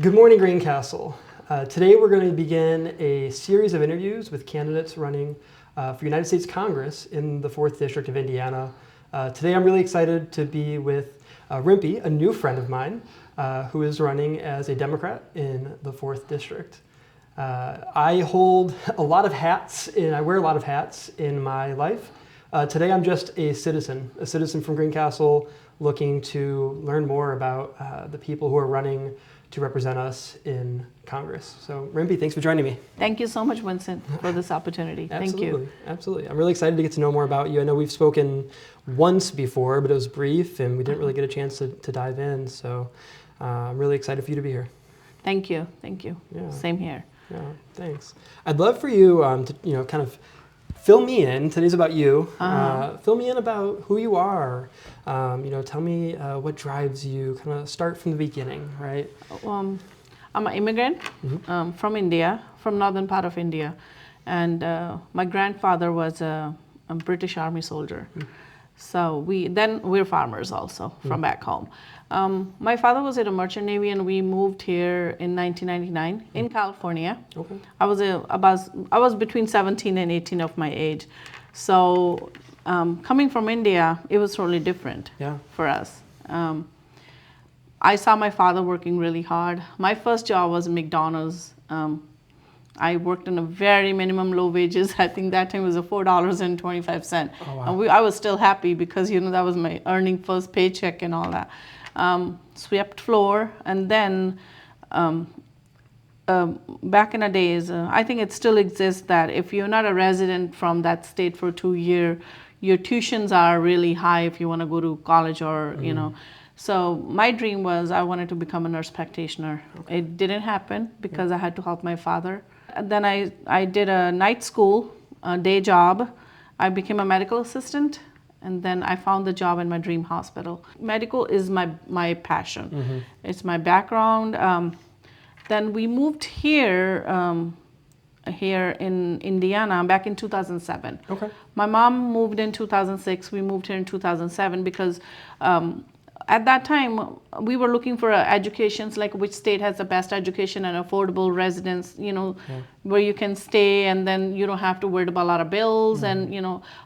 Good morning, Greencastle. Today we're going to begin a series of interviews with candidates running for United States Congress in the 4th District of Indiana. Today I'm really excited to be with Rimpi, a new friend of mine, who is running as a Democrat in the 4th District. I hold a lot of hats, and I wear a lot of hats in my life. Today I'm just a citizen from Greencastle looking to learn more about the people who are running to represent us in Congress. So Rimpi, thanks for joining me. Thank you so much, Vincent, for this opportunity. Thank you. Absolutely. I'm really excited to get to know more about you. I know we've spoken once before, but it was brief and we didn't really get a chance to dive in. So I'm really excited for you to be here. Thank you. Thank you. Yeah. Same here. Yeah, thanks. I'd love for you to kind of fill me in. Today's about you. Fill me in about who you are. Tell me what drives you. Kind of start from the beginning, right? I'm an immigrant from India, from northern part of India, and my grandfather was a British Army soldier. So we're farmers also from back home. My father was in a merchant navy, and we moved here in 1999 in California. Okay. I was between 17 and 18 of my age. So coming from India, it was totally different for us. I saw my father working really hard. My first job was McDonald's. I worked in a very minimum low wages. I think that time was $4.25. Oh, wow. And I was still happy because that was my earning first paycheck and all that. Swept floor, and then back in the days, I think it still exists that if you're not a resident from that state for 2 years, your tuitions are really high if you want to go to college or So my dream was I wanted to become a nurse practitioner. Okay. It didn't happen because I had to help my father. And then I did a night school, a day job. I became a medical assistant, and then I found the job in my dream hospital. Medical is my passion. Mm-hmm. It's my background. Then we moved here in Indiana back in 2007. Okay. My mom moved in 2006. We moved here in 2007 because at that time, we were looking for educations, like which state has the best education and affordable residence, where you can stay and then you don't have to worry about a lot of bills. And,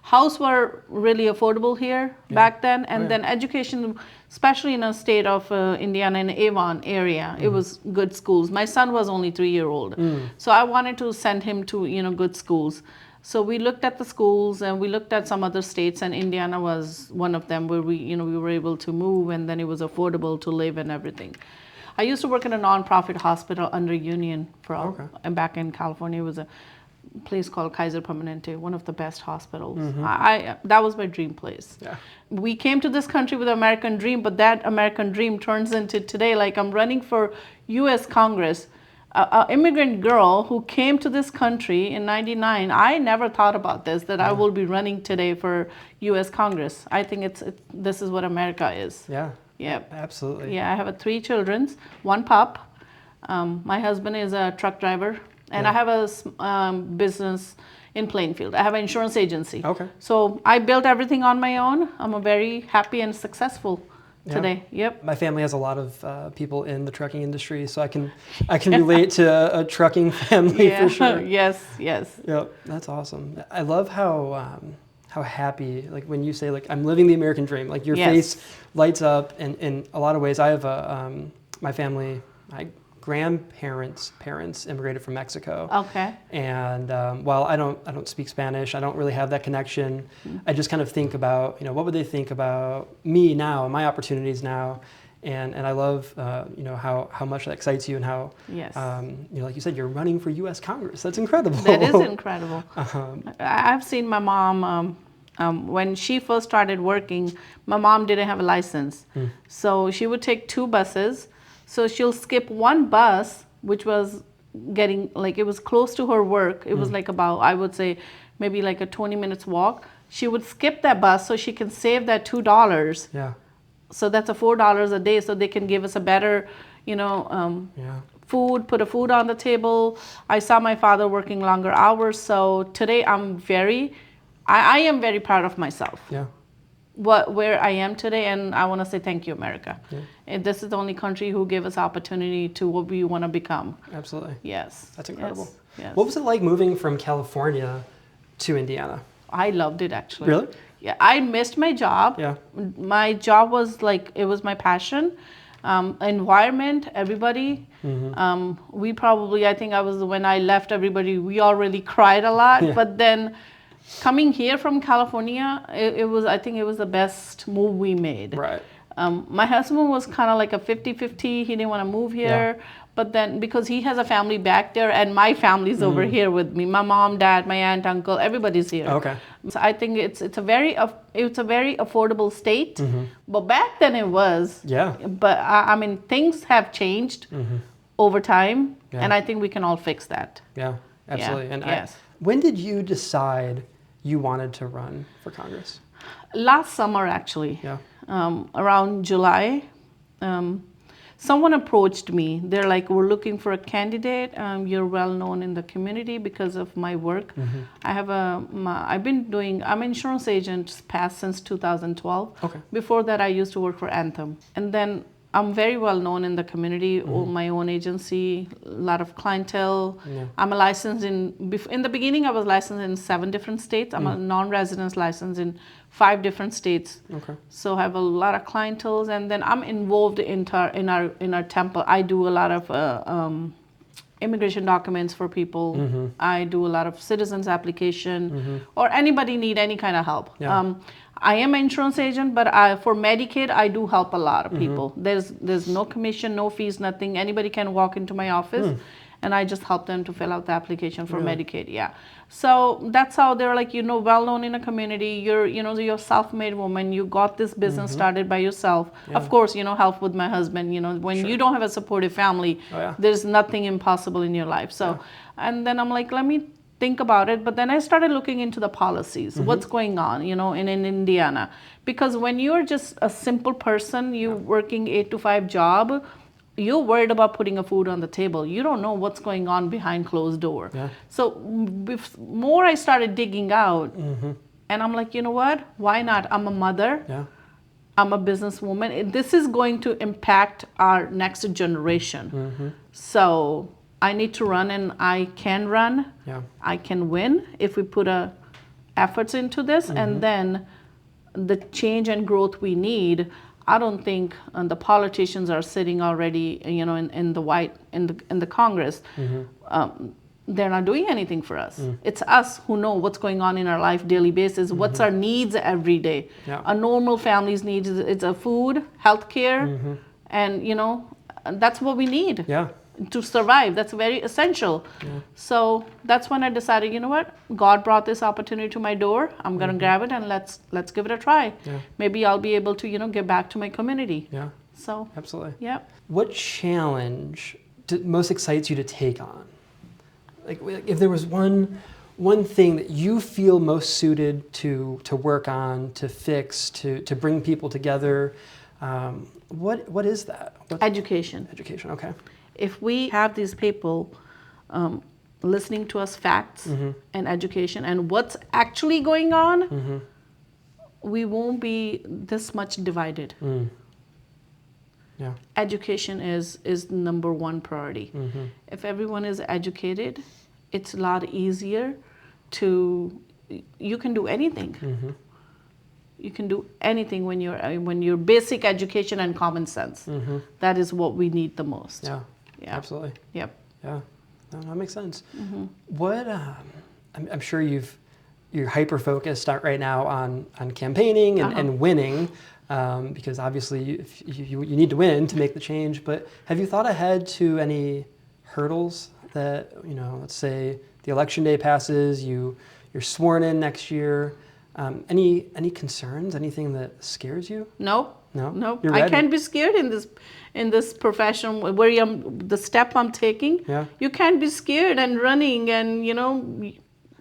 houses were really affordable here back then. And then education, especially in a state of Indiana, in Avon area, it was good schools. My son was only 3-year-old. So I wanted to send him to, good schools. So we looked at the schools and we looked at some other states, and Indiana was one of them where we were able to move, and then it was affordable to live and everything. I used to work in a nonprofit hospital under Union and back in California. It was a place called Kaiser Permanente, one of the best hospitals. That was my dream place. Yeah. We came to this country with an American dream, but that American dream turns into today, like I'm running for U.S. Congress. An immigrant girl who came to this country in '99, I never thought about this, that I will be running today for U.S. Congress. I think this is what America is. Yeah. Yeah. Absolutely. Yeah, I have 3 children, 1 pup. My husband is a truck driver, and I have a business in Plainfield. I have an insurance agency. Okay. So I built everything on my own. I'm a very happy and successful today. Yep. My family has a lot of people in the trucking industry, so I can relate to a trucking family for sure. Yes. Yep. That's awesome. I love how happy, like when you say like I'm living the American dream, like your face lights up. And in a lot of ways, I have my family, my parents immigrated from Mexico. Okay. And while I don't speak Spanish, I don't really have that connection. I just kind of think about, what would they think about me now and my opportunities now. And I love, how much that excites you, and how, like you said, you're running for U.S. Congress. That's incredible. That is incredible. I've seen my mom, when she first started working, my mom didn't have a license. So she would take 2 buses. So she'll skip 1 bus, which was it was close to her work. It was like about, I would say, maybe like a 20 minutes walk. She would skip that bus so she can save that $2. Yeah. So that's $4 a day. So they can give us a better, food, put a food on the table. I saw my father working longer hours. So today I am very proud of myself. Yeah. where I am today, and I want to say thank you, America. Yeah. And this is the only country who gave us opportunity to what we want to become. Absolutely. Yes. That's incredible. Yes. Yes. What was it like moving from California to Indiana? I loved it, actually. Really? Yeah, I missed my job. Yeah. My job was like, it was my passion. Environment, everybody. We probably, I think I was, when I left everybody, we all really cried a lot. Yeah. But then coming here from California, it was, I think it was the best move we made. Right. My husband was kind of like a 50-50. He didn't want to move here. Yeah. But then because he has a family back there and my family's over here with me, my mom, dad, my aunt, uncle, everybody's here. Okay. So I think it's a very affordable state. But back then it was. Yeah. But I mean, things have changed over time, Yeah. and I think we can all fix that. Yeah, absolutely. Yeah. And Yes. when did you decide you wanted to run for Congress? Last summer, actually. Yeah. Around July, someone approached me. They're like, we're looking for a candidate. You're well known in the community because of my work. I have I'm an insurance agent past since 2012. Okay. Before that, I used to work for Anthem. And then I'm very well known in the community, my own agency, a lot of clientele. Yeah. I'm a licensed in the beginning, I was licensed in 7 different states. I'm a non-resident licensed in 5 different states. Okay. So I have a lot of clientele, and then I'm involved in our temple. I do a lot of immigration documents for people. I do a lot of citizens application, or anybody need any kind of help. Yeah. I am an insurance agent, but for Medicaid, I do help a lot of people. There's no commission, no fees, nothing. Anybody can walk into my office, and I just help them to fill out the application for Medicaid. Yeah. So that's how they're like, well known in a community. You're a self-made woman. You got this business started by yourself. Yeah. Of course, help with my husband. When you don't have a supportive family, there's nothing impossible in your life. So, and then I'm like, let me think about it. But then I started looking into the policies, what's going on, in Indiana. Because when you're just a simple person, you working 8 to 5 job, you're worried about putting a food on the table. You don't know what's going on behind closed door. Yeah. So more I started digging out, and I'm like, you know what? Why not? I'm a mother. Yeah. I'm a businesswoman. This is going to impact our next generation. So I need to run, and I can run. Yeah. I can win if we put efforts into this, and then the change and growth we need. I don't think the politicians are sitting already, in the Congress. They're not doing anything for us. It's us who know what's going on in our life daily basis. What's our needs every day? Yeah. A normal family's needs it's a food, healthcare, and that's what we need. Yeah. To survive. That's very essential. Yeah. So that's when I decided, you know what? God brought this opportunity to my door. I'm gonna grab it and let's give it a try. Yeah. Maybe I'll be able to, give back to my community. Yeah. So Absolutely. yeah. What challenge most excites you to take on? Like, if there was one thing that you feel most suited to work on, to fix, to bring people together, what is that? Education. Education. Okay. If we have these people listening to us facts and education and what's actually going on, we won't be this much divided. Yeah. Education is number 1 priority. If everyone is educated, it's a lot easier you can do anything. You can do anything when you're basic education and common sense. That is what we need the most. Yeah. Yeah. Absolutely. Yep. Yeah. No, that makes sense. What I'm sure you're hyper focused right now on campaigning and winning, because obviously you need to win to make the change. But have you thought ahead to any hurdles that, let's say the election day passes, you're sworn in next year? Any concerns? Anything that scares you? No. You're ready. I can't be scared in this profession where the step I'm taking. Yeah. You can't be scared and running and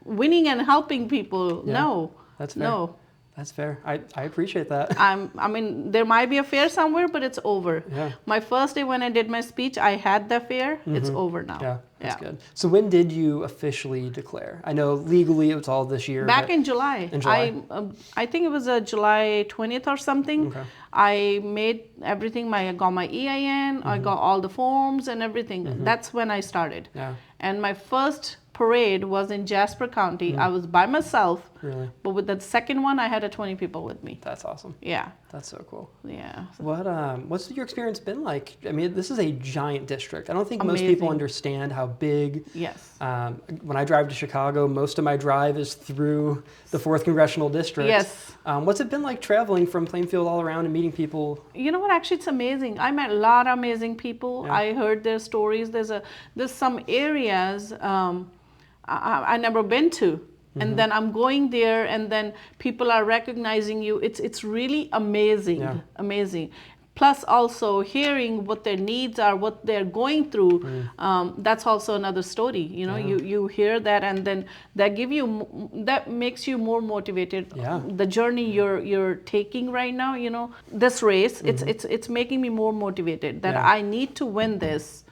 winning and helping people. Yeah. No. That's fair. No. That's fair. I appreciate that. I mean, there might be a fair somewhere, but it's over. Yeah. My first day when I did my speech, I had the fair. It's over now. Yeah, that's good. So when did you officially declare? I know legally it was all this year. Back in July. In July. I think it was July 20th or something. Okay. I made everything. I got my EIN. I got all the forms and everything. That's when I started. Yeah. And my first parade was in Jasper County. I was by myself. Really? But with the second one, I had 20 people with me. That's awesome. Yeah. That's so cool. Yeah. What's your experience been like? I mean, this is a giant district. I don't think most Amazing. people understand how big. Yes. When I drive to Chicago, most of my drive is through the 4th Congressional District. Yes. What's it been like traveling from Plainfield all around and meeting people? You know what? Actually, it's amazing. I met a lot of amazing people. Yeah. I heard their stories. There's some areas I never been to. And then I'm going there, and then people are recognizing you. It's really amazing, Yeah. amazing. Plus, also hearing what their needs are, what they're going through. That's also another story. You know, you hear that, and then that makes you more motivated. Yeah. The journey you're taking right now, you know, this race, it's making me more motivated that I need to win this.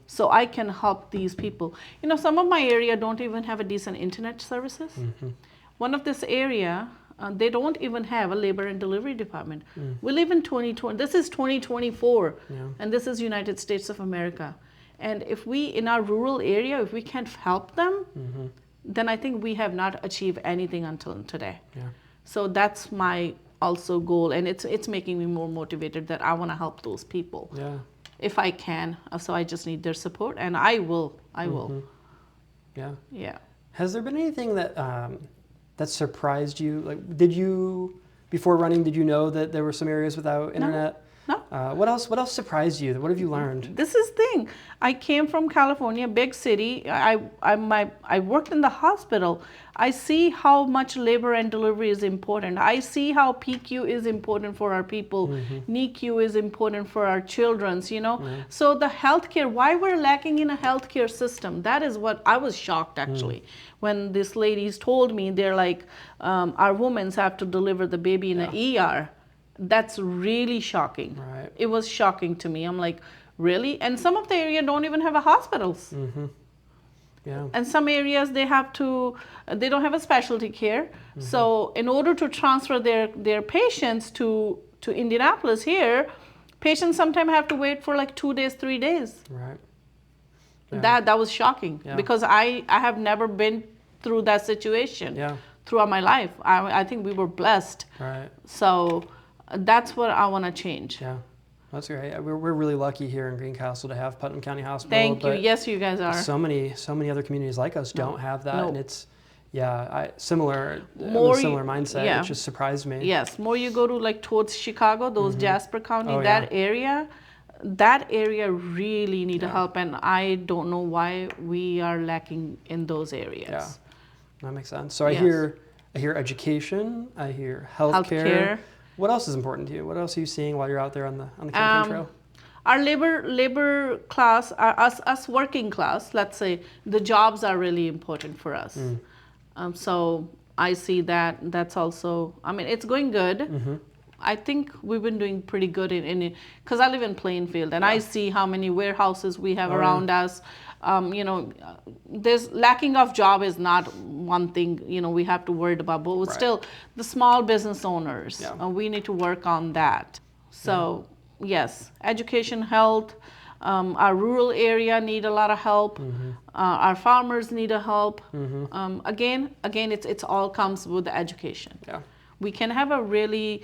So I can help these people. You know, some of my area don't even have a decent internet services. One of this area, they don't even have a labor and delivery department. We live in 2020. This is 2024, and this is United States of America. And if we, in our rural area, if we can't help them, then I think we have not achieved anything until today. Yeah. So that's my also goal, and it's making me more motivated that I want to help those people. Yeah. If I can. So I just need their support, and I will. Yeah. Yeah. Has there been anything that that surprised you? Like, before running, did you know that there were some areas without internet? No. What else surprised you? What have you learned? This is thing. I came from California, big city. I worked in the hospital. I see how much labor and delivery is important. I see how PQ is important for our people. NICU is important for our children's, you know. So the healthcare, why we're lacking in a healthcare system, that is what I was shocked actually. When these ladies told me, they're like, our women have to deliver the baby in an ER. That's really shocking. Right. It was shocking to me. I'm like, really? And some of the area don't even have a hospitals. Yeah. And some areas they don't have a specialty care. So in order to transfer their patients to Indianapolis here, patients sometimes have to wait for like 2 days, 3 days. Right. Yeah. That was shocking because I have never been through that situation throughout my life. I think we were blessed. Right. So that's what I want to change. Yeah, that's great. We're really lucky here in Greencastle to have Putnam County Hospital. Thank you. Yes, you guys are. So many other communities like us don't have that, and it's similar mindset. Yeah. It just surprised me. Yes, more you go to like towards Chicago, those Jasper County, that area really need help, and I don't know why we are lacking in those areas. Yeah, that makes sense. So I hear education. I hear healthcare. What else is important to you? What else are you seeing while you're out there on the campaign trail? Our labor class, us working class, let's say, the jobs are really important for us. So I see that's also, I mean, it's going good. I think we've been doing pretty good in it, because I live in Plainfield, and I see how many warehouses we have around us. You know, there's lacking of job is not one thing, you know, we have to worry about, but still the small business owners, we need to work on that. So yes, education, health, our rural area need a lot of help. Our farmers need a help. Again, it's all comes with the education. Yeah. We can have a really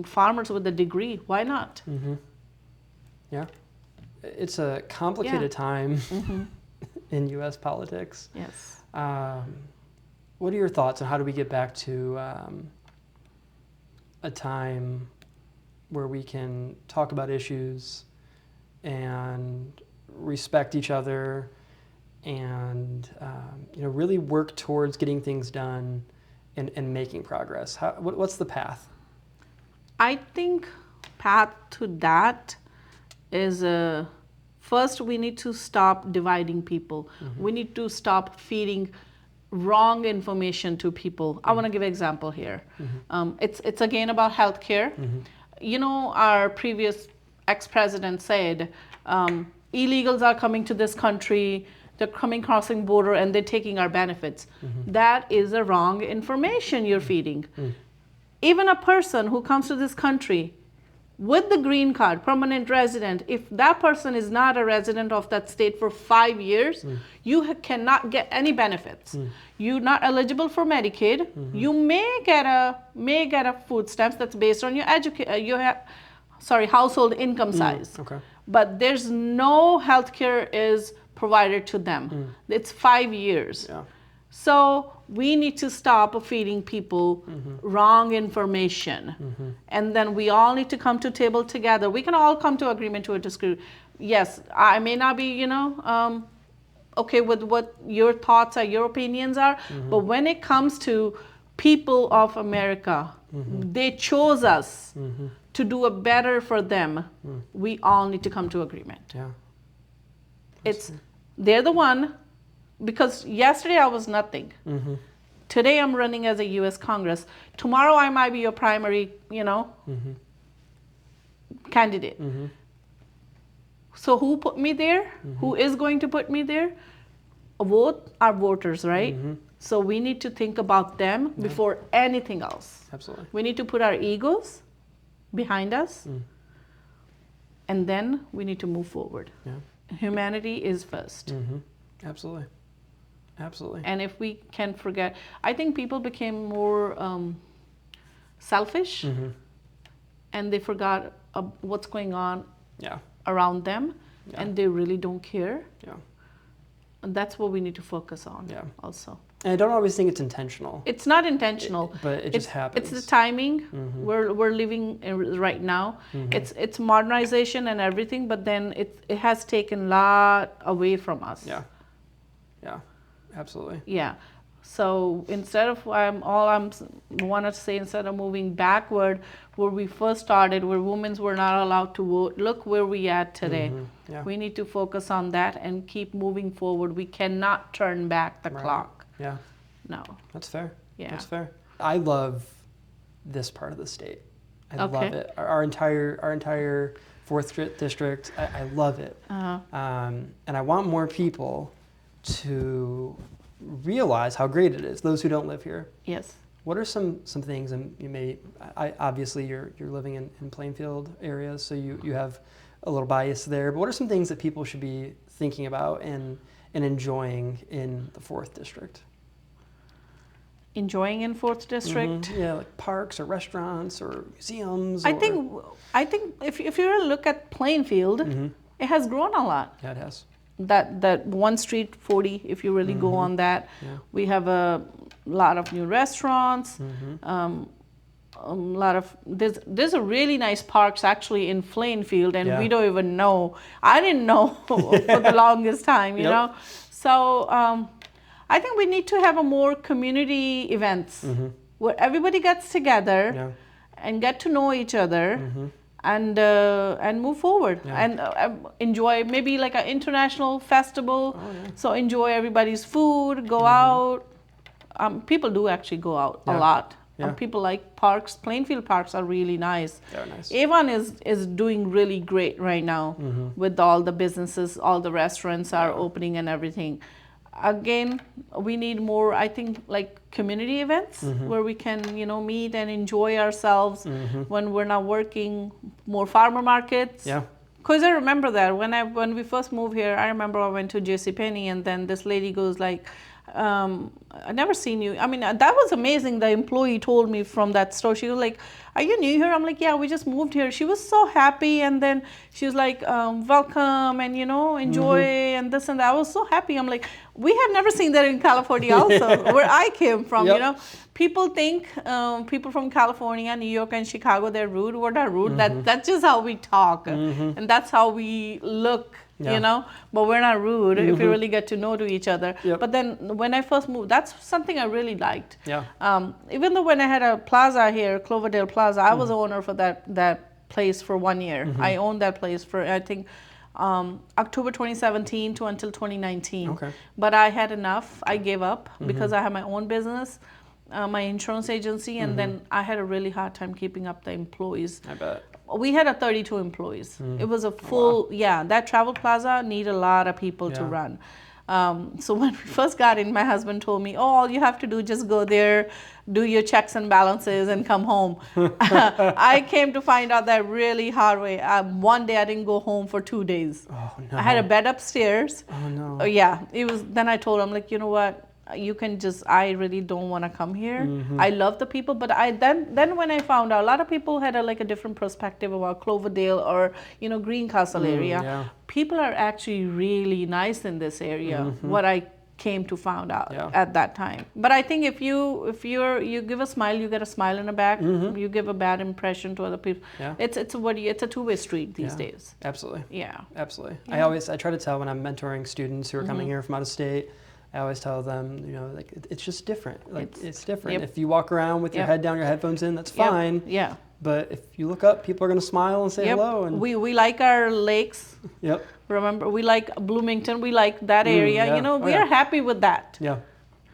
farmers with a degree. Why not? Yeah. It's a complicated time in U.S. politics. Yes. What are your thoughts on how do we get back to a time where we can talk about issues and respect each other and really work towards getting things done and making progress? What's the path? I think path to that is first we need to stop dividing people. We need to stop feeding wrong information to people. I want to give an example here. It's again about healthcare. You know, our previous ex-president said illegals are coming to this country, they're coming crossing border and they're taking our benefits. That is a wrong information you're feeding. Even a person who comes to this country with the green card, permanent resident, if that person is not a resident of that state for 5 years, you cannot get any benefits. You're not eligible for Medicaid. You may get a food stamps that's based on your household income size. But there's no healthcare is provided to them. It's 5 years. So we need to stop feeding people wrong information. And then we all need to come to table together. We can all come to agreement to a disagree. Yes, I may not be, okay with what your thoughts are, your opinions are, but when it comes to people of America, they chose us to do a better for them. We all need to come to agreement. They're the one. Because yesterday I was nothing. Today I'm running as a U.S. Congress. Tomorrow I might be your primary, candidate. So who put me there? Who is going to put me there? Vote our voters, right? So we need to think about them before anything else. Absolutely. We need to put our egos behind us, and then we need to move forward. Humanity is first. Absolutely. Absolutely. And if we can forget, I think people became more selfish, and they forgot what's going on around them, and they really don't care. And that's what we need to focus on also. And I don't always think it's intentional. It's not intentional. But it just happens. It's the timing we're living in right now. It's modernization and everything, but then it has taken a lot away from us. Absolutely. So instead of want to say, instead of moving backward where we first started, where women were not allowed to vote, look where we at today. We need to focus on that and keep moving forward. We cannot turn back the clock. No. That's fair. That's fair. I love this part of the state. I love it. Our entire 4th District. I love it. And I want more people to realize how great it is, those who don't live here. Yes. What are some things, and obviously you're living in Plainfield areas, so you have a little bias there, but what are some things that people should be thinking about and enjoying in the 4th District? Enjoying in 4th District? Like parks or restaurants or museums. I think if you look at Plainfield, it has grown a lot. Yeah, it has. That one street 40, if you really go on that, we have a lot of new restaurants. A lot of there's a really nice parks actually in Plainfield, and we don't even know. I didn't know for the longest time, you know. So I think we need to have a more community events where everybody gets together and get to know each other. And move forward and enjoy maybe like an international festival. So enjoy everybody's food, go out. People do actually go out a lot. People like parks. Plainfield parks are really nice. They're nice. Avon is doing really great right now with all the businesses, all the restaurants are opening and everything. Again, we need more, I think, like community events where we can, meet and enjoy ourselves when we're not working. More farmer markets. Because I remember that when we first moved here, I remember I went to JCPenney, and then this lady goes like, I never seen you. I mean, that was amazing. The employee told me from that store. She was like, "Are you new here?" I'm like, "Yeah, we just moved here." She was so happy, and then she was like, "Welcome, and enjoy, and this and that." I was so happy. I'm like, we have never seen that in California, also where I came from. People think people from California, New York, and Chicago, they're rude. We're not rude. That's just how we talk, and that's how we look. But we're not rude if we really get to know to each other. But then when I first moved, that's something I really liked. Even though when I had a plaza here, Cloverdale Plaza, I was the owner for that place for 1 year. I owned that place for, I think, October 2017 to until 2019. Okay. But I had enough. I gave up because I have my own business, my insurance agency, and then I had a really hard time keeping up the employees. I bet. We had 32 employees. It was a full, that travel plaza need a lot of people to run. So when we first got in, my husband told me, oh, all you have to do, just go there, do your checks and balances and come home. I came to find out that really hard way. One day I didn't go home for 2 days. Oh, no. I had a bed upstairs. Oh, no. Then I told him, like, you know what? You can just, I really don't want to come here. I love the people, but then when I found out, a lot of people had a different perspective about Cloverdale or, Greencastle area. Yeah. People are actually really nice in this area, what I came to find out at that time. But I think if you give a smile, you get a smile in the back. You give a bad impression to other people. Yeah. It's a two-way street these days. Absolutely. Yeah. Absolutely. Yeah. I try to tell when I'm mentoring students who are coming here from out of state, I always tell them, like, it's just different. Like, it's different. If you walk around with your head down, your headphones in, that's fine. Yeah. But if you look up, people are going to smile and say hello. And we like our lakes. Yep. Remember, we like Bloomington. We like that area. Yeah. We are happy with that. Yeah.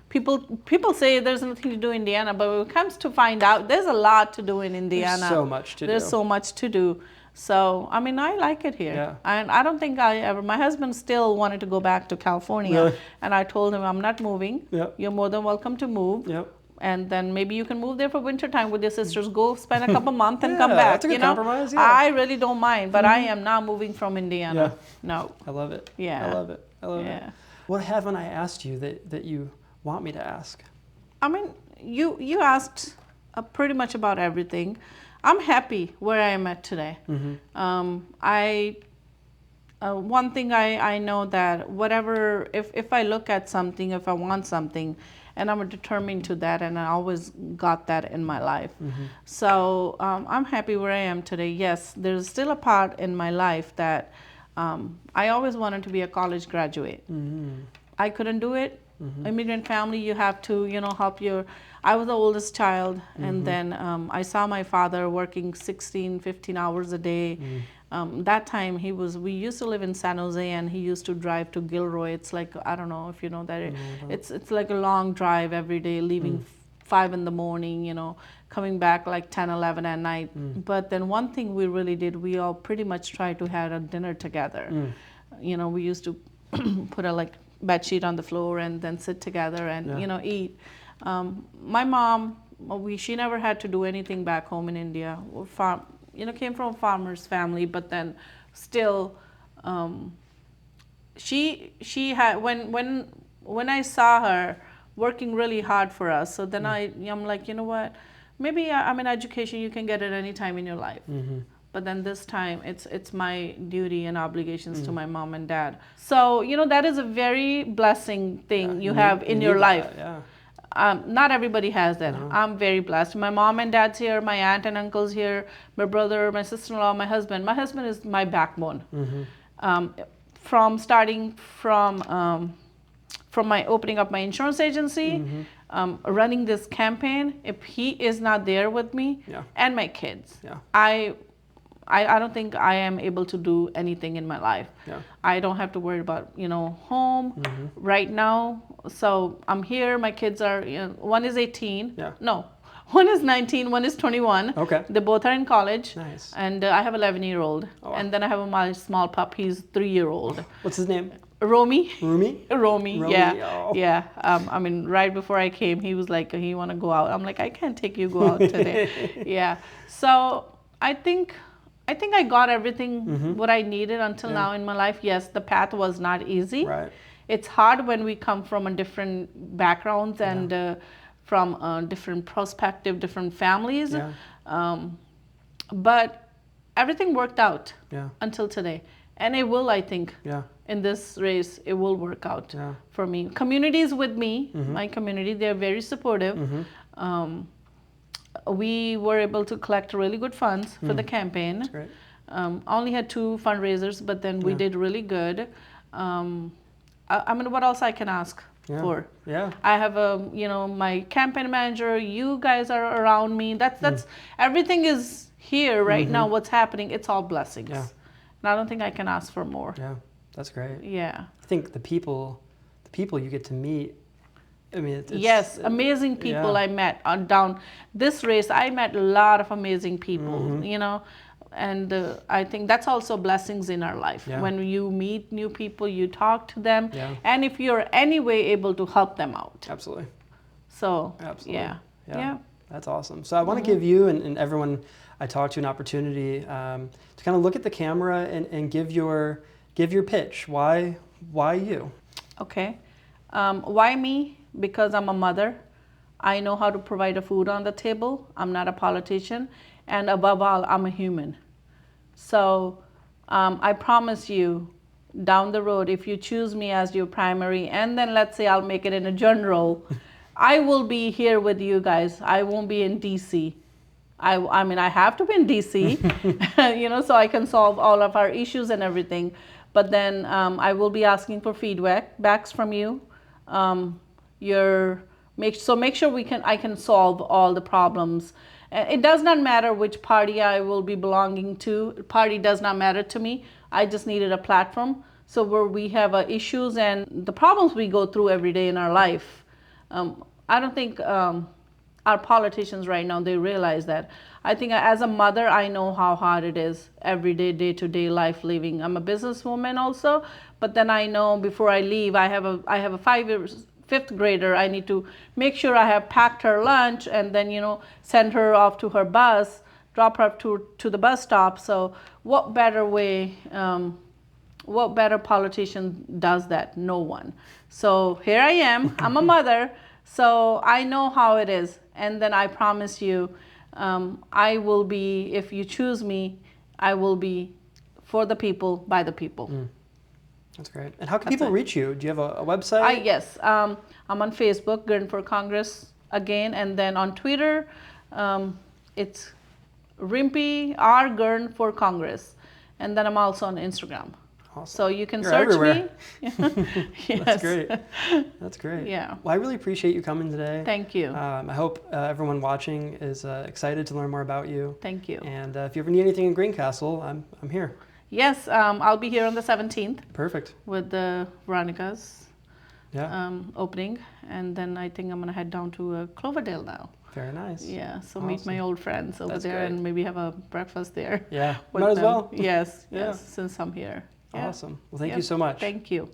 People say there's nothing to do in Indiana, but when it comes to find out, there's a lot to do in Indiana. There's so much to do. There's so much to do. So, I mean, I like it here. Yeah. And I don't think my husband still wanted to go back to California. Really? And I told him, I'm not moving. Yep. You're more than welcome to move. Yep. And then maybe you can move there for winter time with your sisters. Go spend a couple months and come back. That's a good compromise. Yeah. I really don't mind, but I am not moving from Indiana. Yeah. No. I love it. Yeah. I love it. I love it. What haven't I asked you that you want me to ask? I mean, you asked pretty much about everything. I'm happy where I am at today. One thing I know that whatever, if I look at something, if I want something, and I'm determined to that, and I always got that in my life. So I'm happy where I am today. Yes, there's still a part in my life that I always wanted to be a college graduate. I couldn't do it. Immigrant family, you have to, help I was the oldest child, and then I saw my father working 16, 15 hours a day. That time we used to live in San Jose, and he used to drive to Gilroy. It's like, I don't know if you know that. It's like a long drive every day, leaving 5 in the morning, coming back like 10, 11 at night. But then one thing we really did, we all pretty much tried to have a dinner together. We used to put a bed sheet on the floor and then sit together and eat. My mom, she never had to do anything back home in India. Came from a farmer's family, but then still, she had when I saw her working really hard for us. So then I'm like, you know what? Maybe I'm in education. You can get it any time in your life. But then this time, it's my duty and obligations to my mom and dad. So, that is a very blessing thing you have in your life. Not everybody has that. I'm very blessed. My mom and dad's here, my aunt and uncle's here, my brother, my sister-in-law, my husband. My husband is my backbone. Starting from my opening up my insurance agency, running this campaign, if he is not there with me, and my kids, I don't think I am able to do anything in my life. I don't have to worry about, home right now. So I'm here. My kids are, one is 18. No, one is 19, one is 21. Okay. They both are in college. Nice. And I have 11-year-old. Oh, wow. And then I have my small pup. He's 3-year-old. What's his name? Romy. Romy, yeah. Oh. Yeah. I mean, right before I came, he was like, he want to go out. I'm like, I can't take you go out today. Yeah. So I think I got everything what I needed until now in my life. Yes, the path was not easy. Right. It's hard when we come from a different backgrounds and from different perspective, different families. But everything worked out until today. And it will, I think, in this race, it will work out for me. Community is with me, my community. They're very supportive. We were able to collect really good funds for the campaign. That's great. Only had 2 fundraisers, but then we did really good. I mean, what else I can ask for? I have my campaign manager. You guys are around me. That's everything is here right now. What's happening? It's all blessings. And I don't think I can ask for more. Yeah, that's great. Yeah. I think the people you get to meet, I mean, yes, amazing people yeah. I met on down this race. I met a lot of amazing people, and I think that's also blessings in our life. Yeah. When you meet new people, you talk to them, Yeah. and if you're any way able to help them out. Absolutely. So, Absolutely. yeah. That's awesome. So I want to give you and everyone I talk to an opportunity to kind of look at the camera and give your pitch. Why you? Okay. Why me? Because I'm a mother. I know how to provide a food on the table. I'm not a politician. And above all, I'm a human. So I promise you, down the road, if you choose me as your primary, and then let's say I'll make it in a general, I will be here with you guys. I won't be in DC. I mean, I have to be in DC, so I can solve all of our issues and everything. But then I will be asking for feedbacks from you. Make sure I can solve all the problems. It does not matter which party I will be belonging to. Party does not matter to me. I just needed a platform. So where we have issues and the problems we go through every day in our life. I don't think our politicians right now, they realize that. I think as a mother, I know how hard it is every day, day-to-day life living. I'm a businesswoman also, but then I know before I leave, I have a 5th grader. I need to make sure I have packed her lunch and then, send her off to her bus, drop her to the bus stop. So what better way, what better politician does that? No one. So here I am. I'm a mother. So I know how it is. And then I promise you, I will be, if you choose me, I will be for the people, by the people. That's great. And how can people reach you? Do you have a website? Yes. I'm on Facebook, Girn for Congress again. And then on Twitter, it's Rimpi Girn for Congress. And then I'm also on Instagram. Awesome. So you can You're search everywhere. me. Yes. That's great. That's great. Yeah. Well, I really appreciate you coming today. Thank you. I hope everyone watching is excited to learn more about you. Thank you. And if you ever need anything in Greencastle, I'm here. Yes, I'll be here on the 17th. Perfect. With the Veronica's opening. And then I think I'm going to head down to Cloverdale now. Very nice. Yeah, so meet my old friends over there great. And maybe have a breakfast there. Yeah, with might as them. well. Yes, Yeah. since I'm here. Yeah. Awesome. Well, thank you so much. Thank you.